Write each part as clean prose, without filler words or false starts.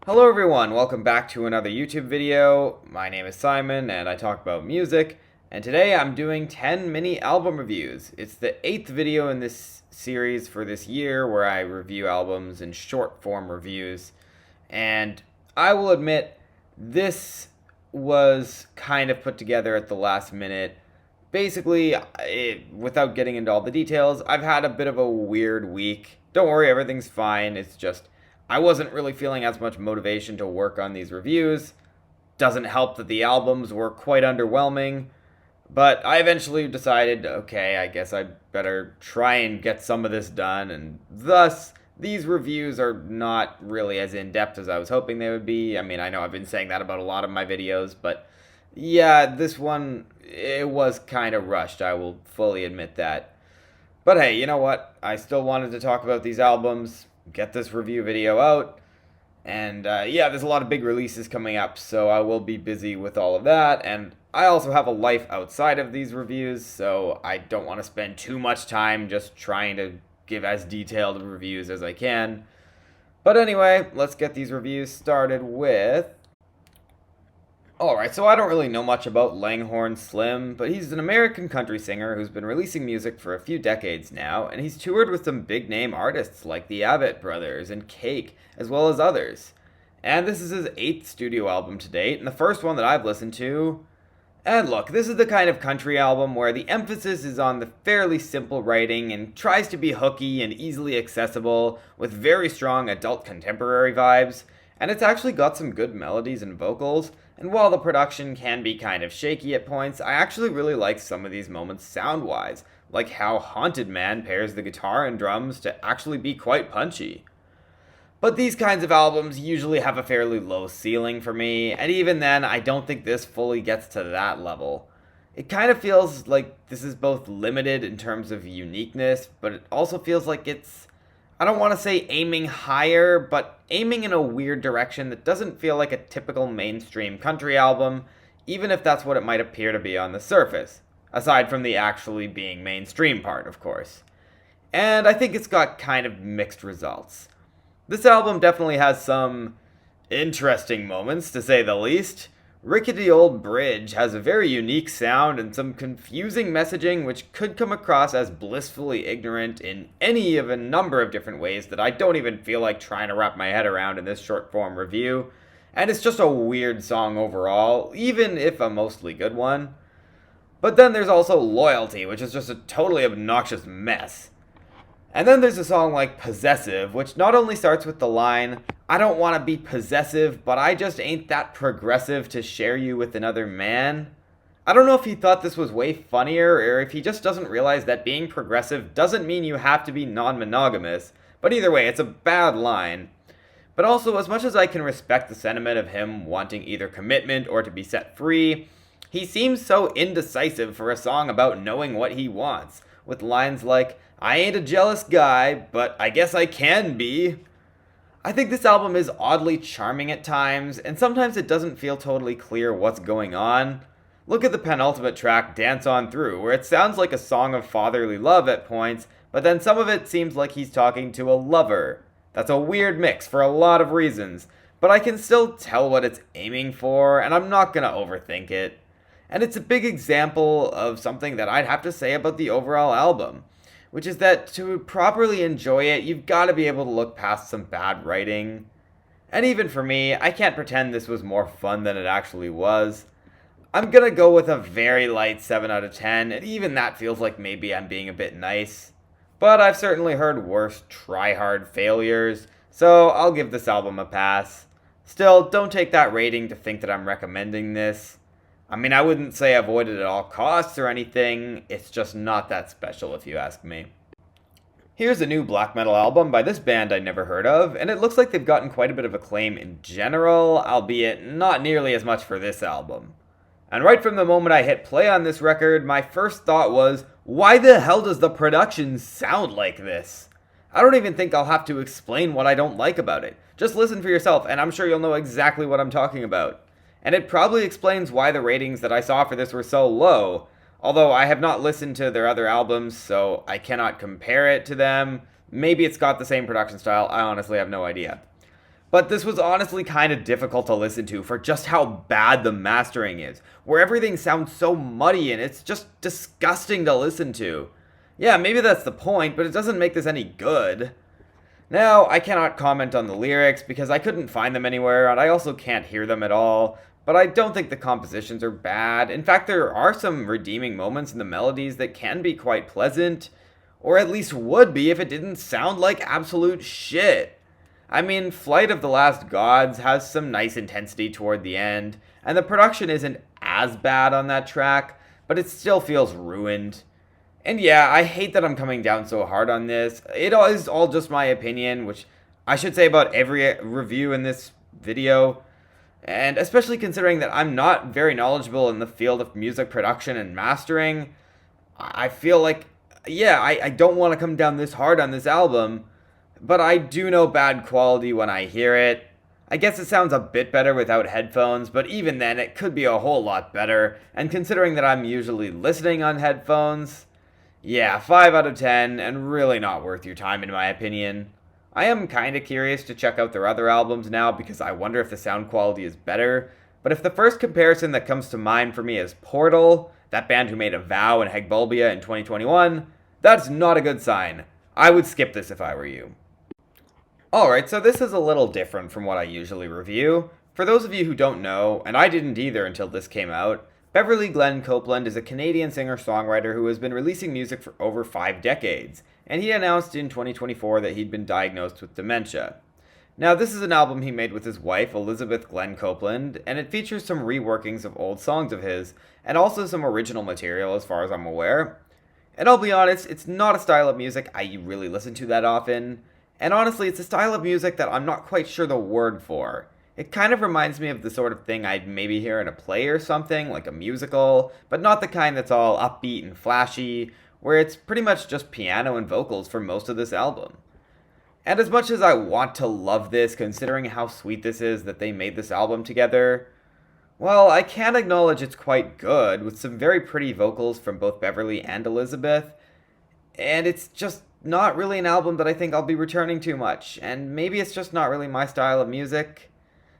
Hello everyone, welcome back to another YouTube video. My name is Simon and I talk about music, and today I'm doing 10 mini album reviews. It's the 8th video in this series for this year where I review albums in short form reviews, and I will admit this was kind of put together at the last minute. Basically, without getting into all the details, I've had a bit of a weird week. Don't worry, everything's fine. It's just I wasn't really feeling as much motivation to work on these reviews. Doesn't help that the albums were quite underwhelming, but I eventually decided, okay, I guess I better try and get some of this done, and thus, these reviews are not really as in-depth as I was hoping they would be. I mean, I know I've been saying that about a lot of my videos, but yeah, this one, it was kind of rushed, I will fully admit that. But hey, you know what? I still wanted to talk about these albums, get this review video out, and yeah, there's a lot of big releases coming up, so I will be busy with all of that, and I also have a life outside of these reviews, so I don't want to spend too much time just trying to give as detailed reviews as I can. But anyway, let's get these reviews started with... Alright, so I don't really know much about Langhorne Slim, but he's an American country singer who's been releasing music for a few decades now, and he's toured with some big-name artists like the Avett Brothers and Cake, as well as others. And this is his 8th studio album to date, and the first one that I've listened to. And look, this is the kind of country album where the emphasis is on the fairly simple writing and tries to be hooky and easily accessible, with very strong adult contemporary vibes, and it's actually got some good melodies and vocals. And while the production can be kind of shaky at points, I actually really like some of these moments sound-wise, like how Haunted Man pairs the guitar and drums to actually be quite punchy. But these kinds of albums usually have a fairly low ceiling for me, and even then, I don't think this fully gets to that level. It kind of feels like this is both limited in terms of uniqueness, but it also feels like it's, I don't want to say aiming higher, but aiming in a weird direction that doesn't feel like a typical mainstream country album, even if that's what it might appear to be on the surface, aside from the actually being mainstream part, of course. And I think it's got kind of mixed results. This album definitely has some interesting moments, to say the least. Rickety Old Bridge has a very unique sound and some confusing messaging which could come across as blissfully ignorant in any of a number of different ways that I don't even feel like trying to wrap my head around in this short form review. And it's just a weird song overall, even if a mostly good one. But then there's also Loyalty, which is just a totally obnoxious mess. And then there's a song like Possessive, which not only starts with the line, I don't want to be possessive, but I just ain't that progressive to share you with another man. I don't know if he thought this was way funnier, or if he just doesn't realize that being progressive doesn't mean you have to be non-monogamous, but either way, it's a bad line. But also, as much as I can respect the sentiment of him wanting either commitment or to be set free, he seems so indecisive for a song about knowing what he wants, with lines like, I ain't a jealous guy, but I guess I can be. I think this album is oddly charming at times, and sometimes it doesn't feel totally clear what's going on. Look at the penultimate track, Dance On Through, where it sounds like a song of fatherly love at points, but then some of it seems like he's talking to a lover. That's a weird mix for a lot of reasons, but I can still tell what it's aiming for, and I'm not gonna overthink it. And it's a big example of something that I'd have to say about the overall album, which is that to properly enjoy it, you've got to be able to look past some bad writing. And even for me, I can't pretend this was more fun than it actually was. I'm gonna go with a very light 7 out of 10, and even that feels like maybe I'm being a bit nice. But I've certainly heard worse try-hard failures, so I'll give this album a pass. Still, don't take that rating to think that I'm recommending this. I mean, I wouldn't say avoid it at all costs or anything, it's just not that special if you ask me. Here's a new black metal album by this band I never heard of, and it looks like they've gotten quite a bit of acclaim in general, albeit not nearly as much for this album. And right from the moment I hit play on this record, my first thought was, why the hell does the production sound like this? I don't even think I'll have to explain what I don't like about it. Just listen for yourself, and I'm sure you'll know exactly what I'm talking about. And it probably explains why the ratings that I saw for this were so low, although I have not listened to their other albums, so I cannot compare it to them. Maybe it's got the same production style, I honestly have no idea. But this was honestly kind of difficult to listen to for just how bad the mastering is, where everything sounds so muddy and it's just disgusting to listen to. Yeah, maybe that's the point, but it doesn't make this any good. Now, I cannot comment on the lyrics because I couldn't find them anywhere, and I also can't hear them at all, but I don't think the compositions are bad. In fact, there are some redeeming moments in the melodies that can be quite pleasant, or at least would be if it didn't sound like absolute shit. I mean, Flight of the Last Gods has some nice intensity toward the end, and the production isn't as bad on that track, but it still feels ruined. And yeah, I hate that I'm coming down so hard on this. It is all just my opinion, which I should say about every review in this video. And especially considering that I'm not very knowledgeable in the field of music production and mastering, I feel like, yeah, I don't want to come down this hard on this album, but I do know bad quality when I hear it. I guess it sounds a bit better without headphones, but even then it could be a whole lot better, and considering that I'm usually listening on headphones, yeah, 5 out of 10, and really not worth your time in my opinion. I am kinda curious to check out their other albums now because I wonder if the sound quality is better, but if the first comparison that comes to mind for me is Portal, that band who made A Vow and Hegbulbia in 2021, that's not a good sign. I would skip this if I were you. Alright, so this is a little different from what I usually review. For those of you who don't know, and I didn't either until this came out, Beverly Glenn-Copeland is a Canadian singer-songwriter who has been releasing music for over 5 decades, and he announced in 2024 that he'd been diagnosed with dementia. Now, this is an album he made with his wife, Elizabeth Glenn-Copeland, and it features some reworkings of old songs of his, and also some original material as far as I'm aware. And I'll be honest, it's not a style of music I really listen to that often, and honestly, it's a style of music that I'm not quite sure the word for. It kind of reminds me of the sort of thing I'd maybe hear in a play or something, like a musical, but not the kind that's all upbeat and flashy, where it's pretty much just piano and vocals for most of this album. And as much as I want to love this, considering how sweet this is that they made this album together, well, I can acknowledge it's quite good, with some very pretty vocals from both Beverly and Elizabeth, and it's just not really an album that I think I'll be returning to much, and maybe it's just not really my style of music.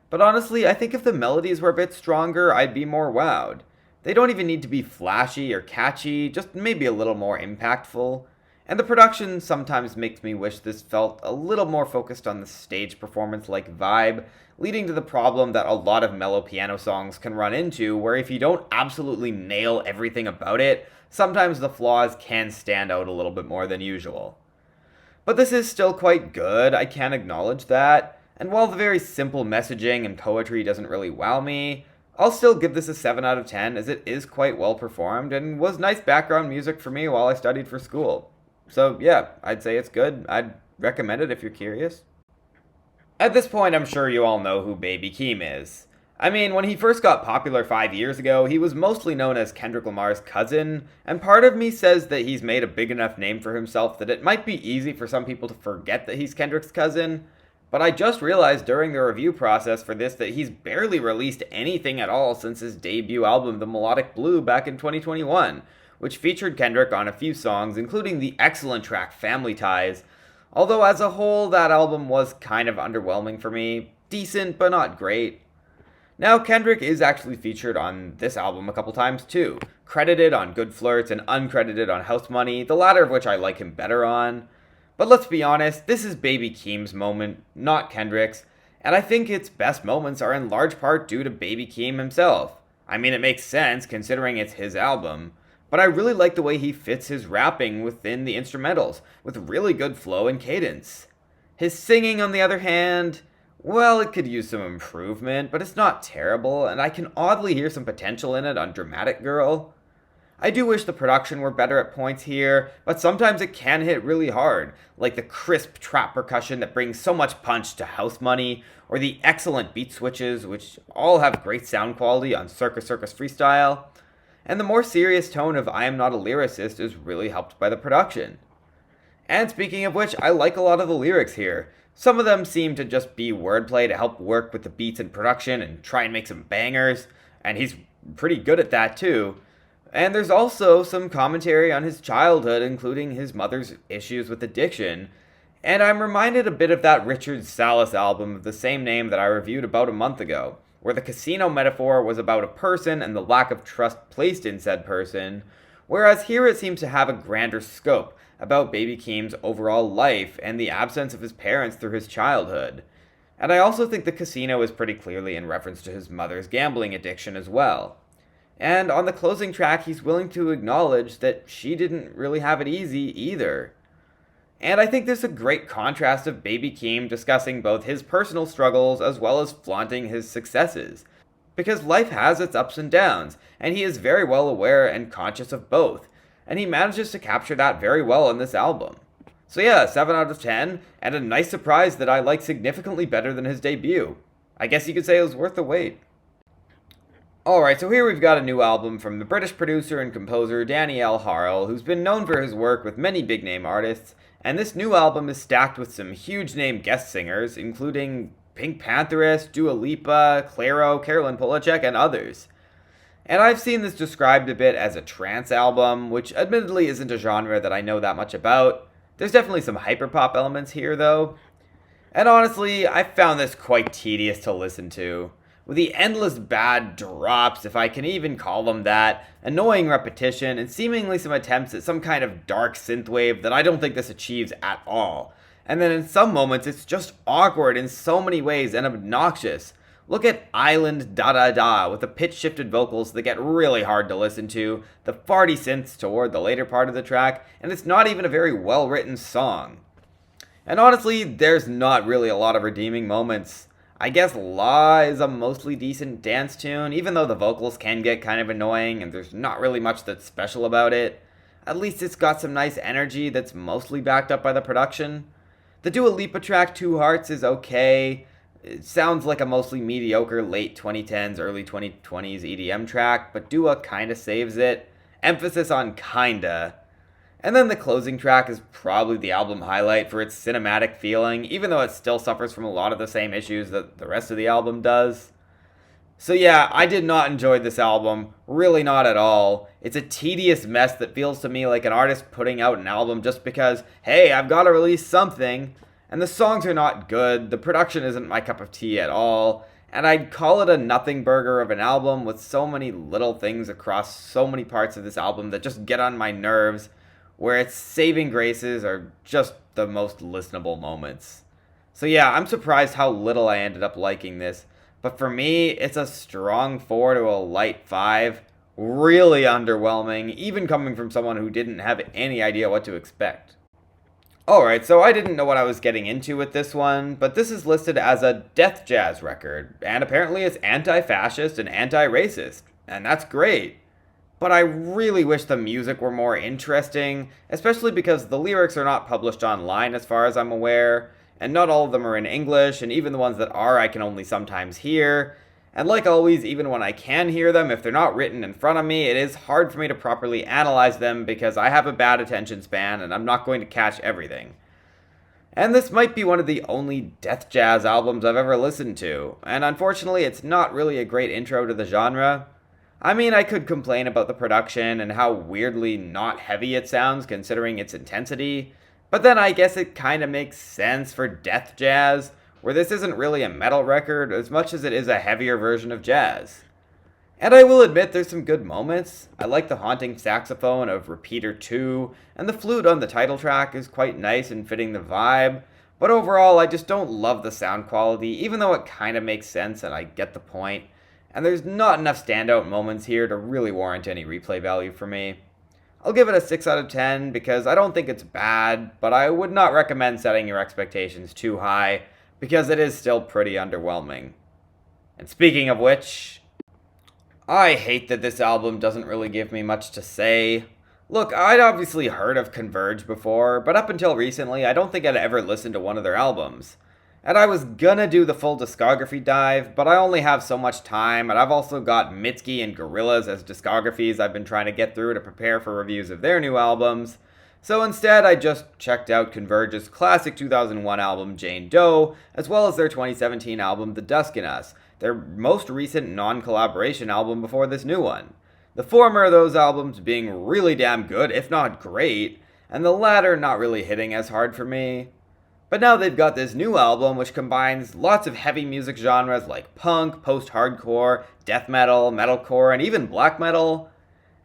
But honestly, I think if the melodies were a bit stronger, I'd be more wowed. They don't even need to be flashy or catchy, just maybe a little more impactful. And the production sometimes makes me wish this felt a little more focused on the stage performance-like vibe, leading to the problem that a lot of mellow piano songs can run into, where if you don't absolutely nail everything about it, sometimes the flaws can stand out a little bit more than usual. But this is still quite good, I can acknowledge that, and while the very simple messaging and poetry doesn't really wow me, I'll still give this a 7 out of 10 as it is quite well performed and was nice background music for me while I studied for school. So yeah, I'd say it's good. I'd recommend it if you're curious. At this point, I'm sure you all know who Baby Keem is. I mean, when he first got popular 5 years ago, he was mostly known as Kendrick Lamar's cousin, and part of me says that he's made a big enough name for himself that it might be easy for some people to forget that he's Kendrick's cousin, but I just realized during the review process for this that he's barely released anything at all since his debut album The Melodic Blue back in 2021, which featured Kendrick on a few songs, including the excellent track Family Ties, although as a whole that album was kind of underwhelming for me, decent but not great. Now, Kendrick is actually featured on this album a couple times too, credited on Good Flirts and uncredited on House Money, the latter of which I like him better on. But let's be honest, this is Baby Keem's moment, not Kendrick's, and I think its best moments are in large part due to Baby Keem himself. I mean, it makes sense considering it's his album, but I really like the way he fits his rapping within the instrumentals, with really good flow and cadence. His singing, on the other hand, well, it could use some improvement, but it's not terrible, and I can oddly hear some potential in it on Dramatic Girl. I do wish the production were better at points here, but sometimes it can hit really hard, like the crisp trap percussion that brings so much punch to House Money, or the excellent beat switches, which all have great sound quality on Circus Freestyle, and the more serious tone of I Am Not a Lyricist is really helped by the production. And speaking of which, I like a lot of the lyrics here. Some of them seem to just be wordplay to help work with the beats and production and try and make some bangers, and he's pretty good at that too. And there's also some commentary on his childhood, including his mother's issues with addiction. And I'm reminded a bit of that Richard Salas album of the same name that I reviewed about a month ago, where the casino metaphor was about a person and the lack of trust placed in said person, whereas here it seems to have a grander scope, about baby Keem's overall life and the absence of his parents through his childhood. And I also think the casino is pretty clearly in reference to his mother's gambling addiction as well. And on the closing track, he's willing to acknowledge that she didn't really have it easy either. And I think there's a great contrast of baby Keem discussing both his personal struggles as well as flaunting his successes. Because life has its ups and downs, and he is very well aware and conscious of both. And he manages to capture that very well in this album. So yeah, 7 out of 10, and a nice surprise that I like significantly better than his debut. I guess you could say it was worth the wait. Alright, so here we've got a new album from the British producer and composer Danny L. Harle, who's been known for his work with many big name artists, and this new album is stacked with some huge name guest singers, including Pink Pantheress, Dua Lipa, Clairo, Carolyn Polachek, and others. And I've seen this described a bit as a trance album, which admittedly isn't a genre that I know that much about. There's definitely some hyperpop elements here, though. And honestly, I found this quite tedious to listen to. With the endless bad drops, if I can even call them that, annoying repetition, and seemingly some attempts at some kind of dark synthwave that I don't think this achieves at all. And then in some moments, it's just awkward in so many ways and obnoxious. Look at Island Da Da Da with the pitch-shifted vocals that get really hard to listen to, the farty synths toward the later part of the track, and it's not even a very well-written song. And honestly, there's not really a lot of redeeming moments. I guess La is a mostly decent dance tune, even though the vocals can get kind of annoying and there's not really much that's special about it. At least it's got some nice energy that's mostly backed up by the production. The Dua Lipa track, Two Hearts, is okay. It sounds like a mostly mediocre late 2010s, early 2020s EDM track, but Dua kinda saves it. Emphasis on kinda. And then the closing track is probably the album highlight for its cinematic feeling, even though it still suffers from a lot of the same issues that the rest of the album does. So yeah, I did not enjoy this album, really not at all. It's a tedious mess that feels to me like an artist putting out an album just because, hey, I've got to release something. And the songs are not good, the production isn't my cup of tea at all, and I'd call it a nothing burger of an album with so many little things across so many parts of this album that just get on my nerves, where its saving graces are just the most listenable moments. So yeah, I'm surprised how little I ended up liking this, but for me, it's a strong 4 to a light 5. Really underwhelming, even coming from someone who didn't have any idea what to expect. Alright, so I didn't know what I was getting into with this one, but this is listed as a death jazz record, and apparently it's anti-fascist and anti-racist, and that's great. But I really wish the music were more interesting, especially because the lyrics are not published online as far as I'm aware, and not all of them are in English, and even the ones that are I can only sometimes hear. And like always, even when I can hear them, if they're not written in front of me, it is hard for me to properly analyze them because I have a bad attention span and I'm not going to catch everything. And this might be one of the only death jazz albums I've ever listened to, and unfortunately it's not really a great intro to the genre. I mean, I could complain about the production and how weirdly not heavy it sounds considering its intensity, but then I guess it kinda makes sense for death jazz, where this isn't really a metal record as much as it is a heavier version of jazz. And I will admit there's some good moments. I like the haunting saxophone of Repeater 2, and the flute on the title track is quite nice and fitting the vibe, but overall I just don't love the sound quality, even though it kinda makes sense and I get the point, and there's not enough standout moments here to really warrant any replay value for me. I'll give it a 6 out of 10 because I don't think it's bad, but I would not recommend setting your expectations too high, because it is still pretty underwhelming. And speaking of which, I hate that this album doesn't really give me much to say. Look, I'd obviously heard of Converge before, but up until recently, I don't think I'd ever listened to one of their albums. And I was gonna do the full discography dive, but I only have so much time, and I've also got Mitski and Gorillaz as discographies I've been trying to get through to prepare for reviews of their new albums. So instead, I just checked out Converge's classic 2001 album, Jane Doe, as well as their 2017 album, The Dusk in Us, their most recent non-collaboration album before this new one. The former of those albums being really damn good, if not great, and the latter not really hitting as hard for me. But now they've got this new album which combines lots of heavy music genres like punk, post-hardcore, death metal, metalcore, and even black metal.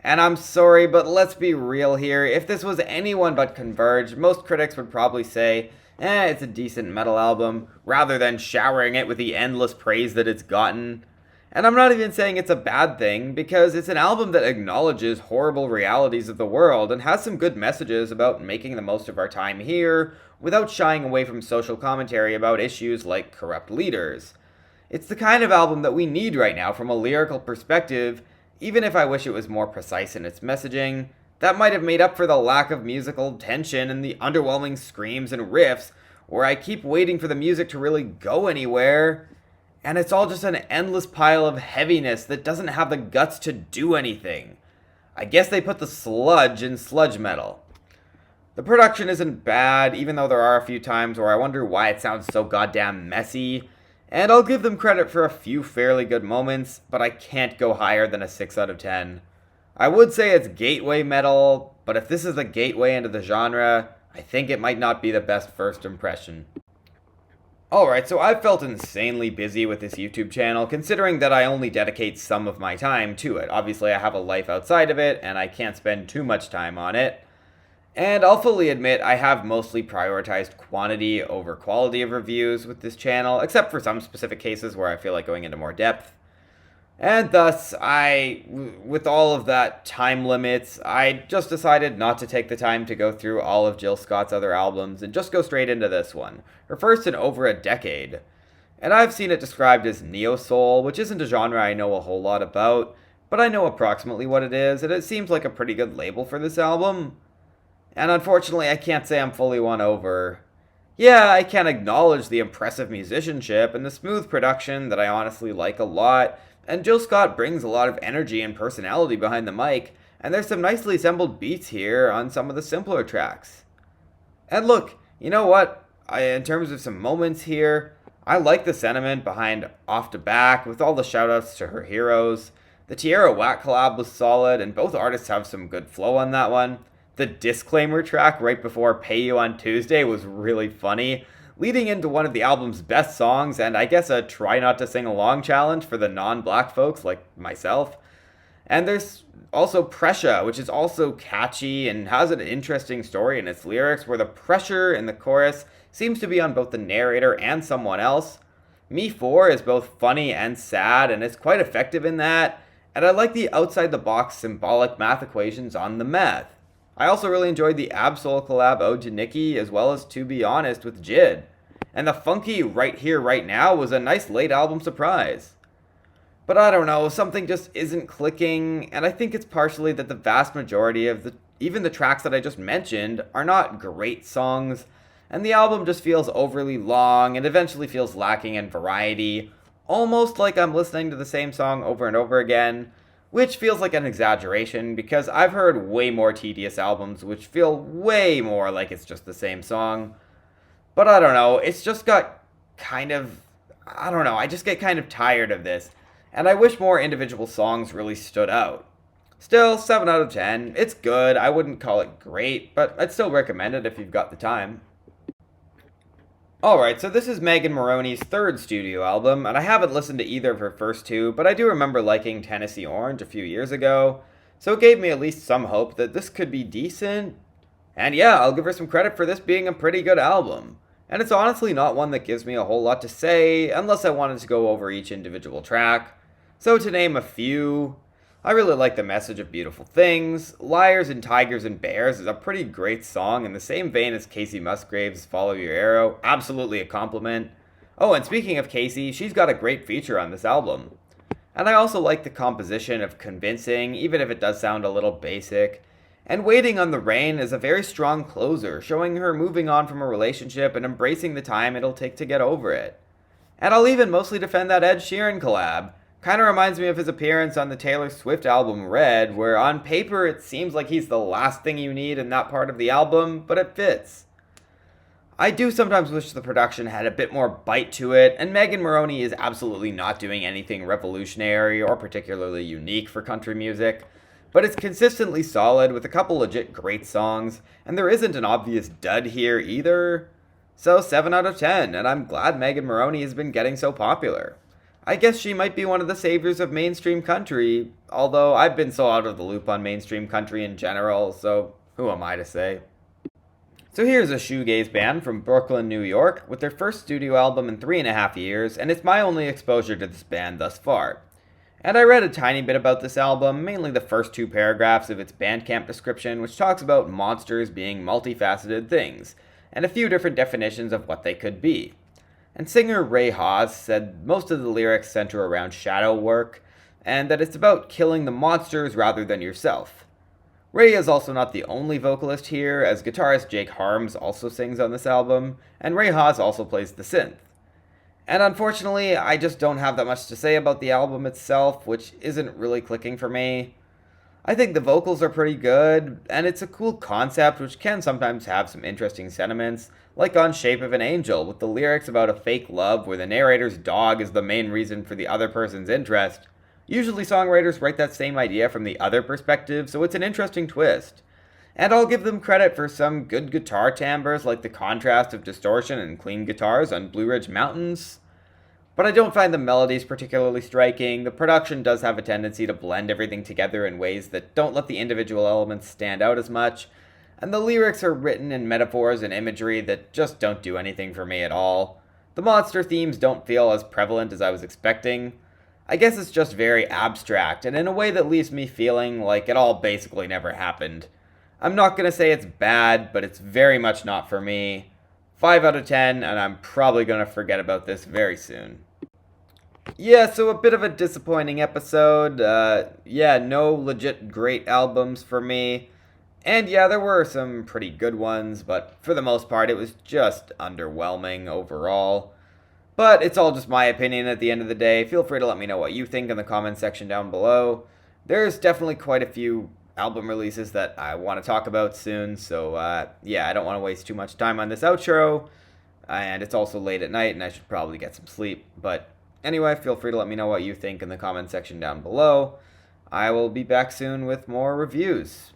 And I'm sorry, but let's be real here. If this was anyone but Converge, most critics would probably say, it's a decent metal album, rather than showering it with the endless praise that it's gotten. And I'm not even saying it's a bad thing, because it's an album that acknowledges horrible realities of the world and has some good messages about making the most of our time here, without shying away from social commentary about issues like corrupt leaders. It's the kind of album that we need right now from a lyrical perspective, even if I wish it was more precise in its messaging. That might have made up for the lack of musical tension and the underwhelming screams and riffs, where I keep waiting for the music to really go anywhere, and it's all just an endless pile of heaviness that doesn't have the guts to do anything. I guess they put the sludge in sludge metal. The production isn't bad, even though there are a few times where I wonder why it sounds so goddamn messy, and I'll give them credit for a few fairly good moments, but I can't go higher than a 6 out of 10. I would say it's gateway metal, but if this is the gateway into the genre, I think it might not be the best first impression. Alright, so I've felt insanely busy with this YouTube channel, considering that I only dedicate some of my time to it. Obviously, I have a life outside of it, and I can't spend too much time on it. And I'll fully admit I have mostly prioritized quantity over quality of reviews with this channel, except for some specific cases where I feel like going into more depth. And thus, with all of that time limits, I just decided not to take the time to go through all of Jill Scott's other albums and just go straight into this one, her first in over a decade. And I've seen it described as neo-soul, which isn't a genre I know a whole lot about, but I know approximately what it is, and it seems like a pretty good label for this album. And unfortunately, I can't say I'm fully won over. Yeah, I can acknowledge the impressive musicianship and the smooth production that I honestly like a lot, and Jill Scott brings a lot of energy and personality behind the mic, and there's some nicely assembled beats here on some of the simpler tracks. And look, you know what? In terms of some moments here, I like the sentiment behind Off to Back, with all the shoutouts to her heroes. The Tierra Whack collab was solid, and both artists have some good flow on that one. The disclaimer track right before Pay You on Tuesday was really funny, leading into one of the album's best songs, and I guess a try not to sing along challenge for the non-black folks like myself. And there's also Pressure, which is also catchy and has an interesting story in its lyrics, where the pressure in the chorus seems to be on both the narrator and someone else. Me 4 is both funny and sad, and it's quite effective in that, and I like the outside-the-box symbolic math equations on the meth. I also really enjoyed the Absol collab Ode to Nikki, as well as To Be Honest with Jid. And the funky Right Here, Right Now was a nice late album surprise. But I don't know, something just isn't clicking, and I think it's partially that the vast majority of even the tracks that I just mentioned are not great songs, and the album just feels overly long and eventually feels lacking in variety, almost like I'm listening to the same song over and over again. Which feels like an exaggeration, because I've heard way more tedious albums which feel way more like it's just the same song. But I don't know, it's just got kind of, I just get kind of tired of this, and I wish more individual songs really stood out. Still, 7 out of 10, it's good, I wouldn't call it great, but I'd still recommend it if you've got the time. Alright, so this is Megan Moroney's third studio album, and I haven't listened to either of her first two, but I do remember liking Tennessee Orange a few years ago, so it gave me at least some hope that this could be decent. And yeah, I'll give her some credit for this being a pretty good album. And it's honestly not one that gives me a whole lot to say, unless I wanted to go over each individual track. So to name a few, I really like the message of Beautiful Things. Liars and Tigers and Bears is a pretty great song in the same vein as Casey Musgrave's Follow Your Arrow. Absolutely a compliment. Oh, and speaking of Casey, she's got a great feature on this album. And I also like the composition of Convincing, even if it does sound a little basic. And Waiting on the Rain is a very strong closer, showing her moving on from a relationship and embracing the time it'll take to get over it. And I'll even mostly defend that Ed Sheeran collab. Kinda reminds me of his appearance on the Taylor Swift album Red, where on paper it seems like he's the last thing you need in that part of the album, but it fits. I do sometimes wish the production had a bit more bite to it, and Megan Moroney is absolutely not doing anything revolutionary or particularly unique for country music, but it's consistently solid with a couple legit great songs, and there isn't an obvious dud here either. So 7 out of 10, and I'm glad Megan Moroney has been getting so popular. I guess she might be one of the saviors of mainstream country, although I've been so out of the loop on mainstream country in general, so who am I to say? So here's a shoegaze band from Brooklyn, New York, with their first studio album in 3.5 years, and it's my only exposure to this band thus far. And I read a tiny bit about this album, mainly the first 2 paragraphs of its Bandcamp description, which talks about monsters being multifaceted things, and a few different definitions of what they could be. And singer Ray Haas said most of the lyrics center around shadow work, and that it's about killing the monsters rather than yourself. Ray is also not the only vocalist here, as guitarist Jake Harms also sings on this album, and Ray Haas also plays the synth. And unfortunately, I just don't have that much to say about the album itself, which isn't really clicking for me. I think the vocals are pretty good, and it's a cool concept which can sometimes have some interesting sentiments, like on Shape of an Angel, with the lyrics about a fake love where the narrator's dog is the main reason for the other person's interest. Usually songwriters write that same idea from the other perspective, so it's an interesting twist. And I'll give them credit for some good guitar timbres, like the contrast of distortion and clean guitars on Blue Ridge Mountains. But I don't find the melodies particularly striking. The production does have a tendency to blend everything together in ways that don't let the individual elements stand out as much, and the lyrics are written in metaphors and imagery that just don't do anything for me at all. The monster themes don't feel as prevalent as I was expecting. I guess it's just very abstract, and in a way that leaves me feeling like it all basically never happened. I'm not going to say it's bad, but it's very much not for me. 5 out of 10, and I'm probably going to forget about this very soon. Yeah, so a bit of a disappointing episode. No legit great albums for me. And yeah, there were some pretty good ones, but for the most part, it was just underwhelming overall. But it's all just my opinion at the end of the day. Feel free to let me know what you think in the comments section down below. There's definitely quite a few album releases that I want to talk about soon, so I don't want to waste too much time on this outro, and it's also late at night and I should probably get some sleep, but anyway, feel free to let me know what you think in the comment section down below. I will be back soon with more reviews.